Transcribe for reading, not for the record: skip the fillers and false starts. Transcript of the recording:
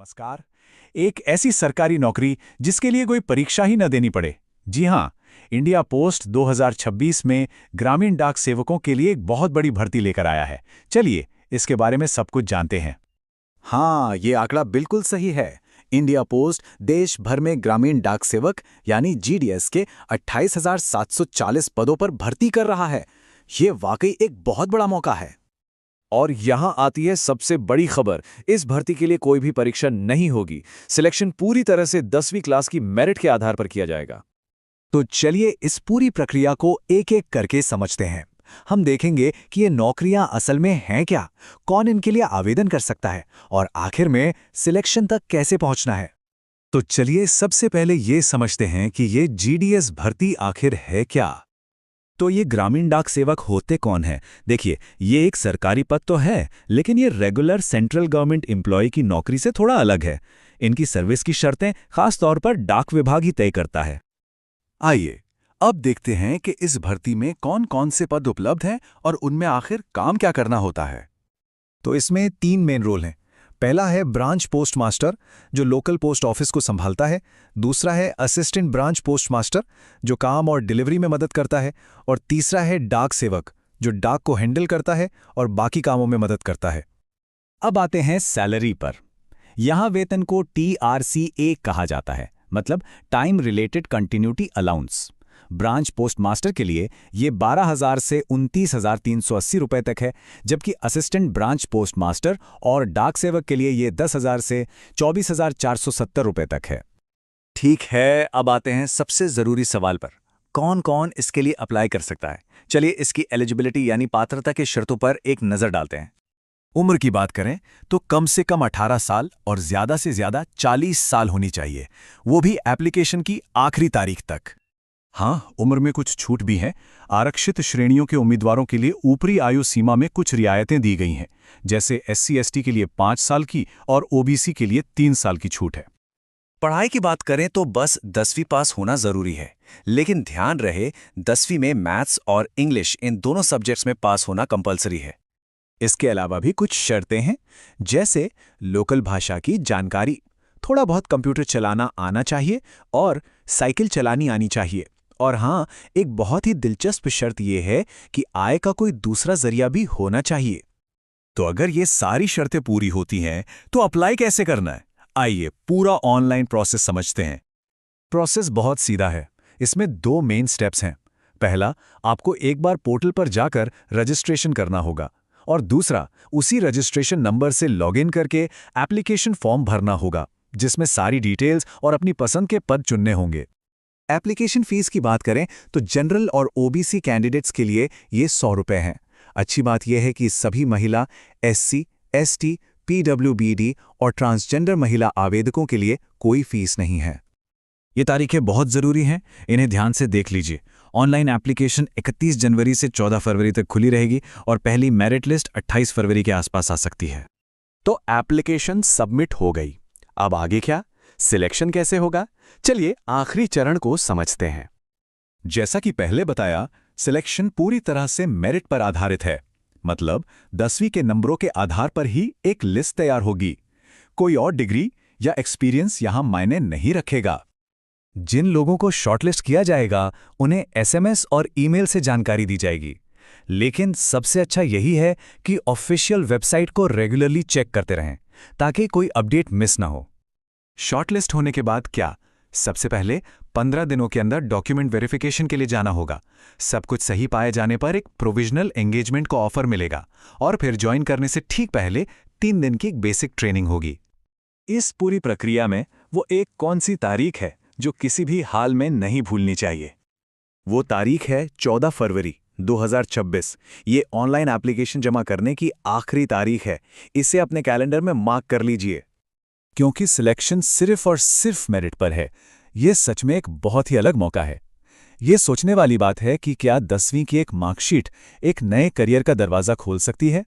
नमस्कार। एक ऐसी सरकारी नौकरी जिसके लिए कोई परीक्षा ही न देनी पड़े। जी हाँ, इंडिया पोस्ट 2026 में ग्रामीण डाक सेवकों के लिए एक बहुत बड़ी भर्ती लेकर आया है। चलिए इसके बारे में सब कुछ जानते हैं। हाँ, ये आंकड़ा बिल्कुल सही है। इंडिया पोस्ट देश भर में ग्रामीण डाक सेवक यानी जीडीएस के 28,740 पदों पर भर्ती कर रहा है। ये वाकई एक बहुत बड़ा मौका है। और यहां आती है सबसे बड़ी खबर। इस भर्ती के लिए कोई भी परीक्षा नहीं होगी। सिलेक्शन पूरी तरह से 10वीं क्लास की मेरिट के आधार पर किया जाएगा। तो चलिए इस पूरी प्रक्रिया को एक-एक करके समझते हैं। हम देखेंगे कि ये नौकरियां असल में हैं क्या, कौन इनके लिए आवेदन कर सकता है और आखिर में सिलेक्शन तक कैसे पहुंचना है। तो चलिए सबसे पहले ये समझते हैं कि ये जीडीएस भर्ती आखिर है क्या। तो ये ग्रामीण डाक सेवक होते कौन हैं? देखिए, ये एक सरकारी पद तो है, लेकिन ये रेगुलर सेंट्रल गवर्नमेंट एम्प्लॉय की नौकरी से थोड़ा अलग है। इनकी सर्विस की शर्तें खास तौर पर डाक विभाग ही तय करता है। आइए अब देखते हैं कि इस भर्ती में कौन-कौन से पद उपलब्ध हैं और उनमें आखिर काम क्या करना होता है। तो इसमें 3 मेन रोल हैं। पहला है ब्रांच पोस्ट मास्टर, जो लोकल पोस्ट ऑफिस को संभालता है। दूसरा है असिस्टेंट ब्रांच पोस्ट मास्टर, जो काम और डिलीवरी में मदद करता है। और तीसरा है डाक सेवक, जो डाक को हैंडल करता है और बाकी कामों में मदद करता है। अब आते हैं सैलरी पर। यहाँ वेतन को TRCA कहा जाता है, मतलब time related continuity allowance. Branch post master के लिए ये 12,000 से 29,380 रुपए तक है, जबकि असिस्टेंट ब्रांच पोस्ट मास्टर और डाक सेवक के लिए ये 10,000 से 24,470 रुपए तक है। ठीक है, अब आते हैं सबसे जरूरी सवाल पर। कौन-कौन इसके लिए अप्लाई कर सकता है? चलिए इसकी एलिजिबिलिटी यानी पात्रता की शर्तों पर एक नजर डालते हैं। उम्र की बात करें तो कम से कम 18 साल और ज्यादा से ज्यादा 40 साल होनी चाहिए, वो भी एप्लीकेशन की आखिरी तारीख तक। हाँ, उम्र में कुछ छूट भी है। आरक्षित श्रेणियों के उम्मीदवारों के लिए ऊपरी आयु सीमा में कुछ रियायतें दी गई हैं, जैसे SC/ST के लिए 5 साल की और OBC के लिए 3 साल की छूट है। पढ़ाई की बात करें तो बस 10वीं पास होना जरूरी है, लेकिन ध्यान रहे 10वीं में मैथ्स और इंग्लिश इन दोनों सब्जेक्ट्स में पास होना कंपलसरी है। इसके अलावा भी कुछ शर्तें हैं, जैसे लोकल भाषा की जानकारी, थोड़ा बहुत कंप्यूटर चलाना आना चाहिए और साइकिल चलानी आनी चाहिए। और हाँ, एक बहुत ही दिलचस्प शर्त यह है कि आय का कोई दूसरा जरिया भी होना चाहिए। तो अगर ये सारी शर्तें पूरी होती हैं तो अप्लाई कैसे करना है? आइए पूरा ऑनलाइन प्रोसेस समझते हैं। प्रोसेस बहुत सीधा है। इसमें 2 मेन स्टेप्स हैं। पहला, आपको एक बार पोर्टल पर जाकर रजिस्ट्रेशन करना होगा और दूसरा, उसी रजिस्ट्रेशन नंबर से लॉगिन करके एप्लीकेशन फॉर्म भरना होगा, जिसमें सारी डिटेल्स और अपनी पसंद के पद चुनने होंगे। एप्लीकेशन फीस की बात करें तो जनरल और OBC कैंडिडेट्स के लिए ये 100 रुपये हैं। अच्छी बात यह है कि सभी महिला, SC, ST, PWBD और ट्रांसजेंडर महिला आवेदकों के लिए कोई फीस नहीं है। ये तारीखें बहुत ज़रूरी हैं, इन्हें ध्यान से देख लीजिए। ऑनलाइन एप्लीकेशन 31 जनवरी से 14 फरवरी तक खुली रहेगी और पहली मेरिट लिस्ट 28 फरवरी के आसपास आ सकती है। तो एप्लीकेशन सबमिट हो गई। अब आगे क्या? सिलेक्शन कैसे होगा? चलिए आखिरी चरण को समझते हैं। जैसा कि पहले बताया, सिलेक्शन पूरी तरह से मेरिट पर आधारित है, मतलब 10वीं के नंबरों के आधार पर ही एक लिस्ट तैयार होगी। कोई और डिग्री या एक्सपीरियंस यहां मायने नहीं रखेगा। जिन लोगों को शॉर्टलिस्ट किया जाएगा, उन्हें SMS और ईमेल से जानकारी दी जाएगी। लेकिन सबसे अच्छा यही है कि ऑफिशियल वेबसाइट को रेगुलरली चेक करते रहें, ताकि कोई अपडेट मिस ना हो। शॉर्टलिस्ट होने के बाद क्या? सबसे पहले 15 दिनों के अंदर डॉक्यूमेंट वेरिफिकेशन के लिए जाना होगा। सब कुछ सही पाए जाने पर एक प्रोविजनल एंगेजमेंट को ऑफर मिलेगा और फिर ज्वाइन करने से ठीक पहले 3 दिन की बेसिक ट्रेनिंग होगी। इस पूरी प्रक्रिया में वो एक कौन सी तारीख है जो किसी भी हाल में नहीं भूलनी चाहिए? वो तारीख है 14 फरवरी 2026। ये ऑनलाइन एप्लीकेशन जमा करने की आखिरी तारीख है। इसे अपने कैलेंडर में मार्क कर लीजिए। क्योंकि सिलेक्शन सिर्फ और सिर्फ मेरिट पर है, ये सच में एक बहुत ही अलग मौका है। ये सोचने वाली बात है कि क्या 10वीं की एक मार्कशीट एक नए करियर का दरवाजा खोल सकती है?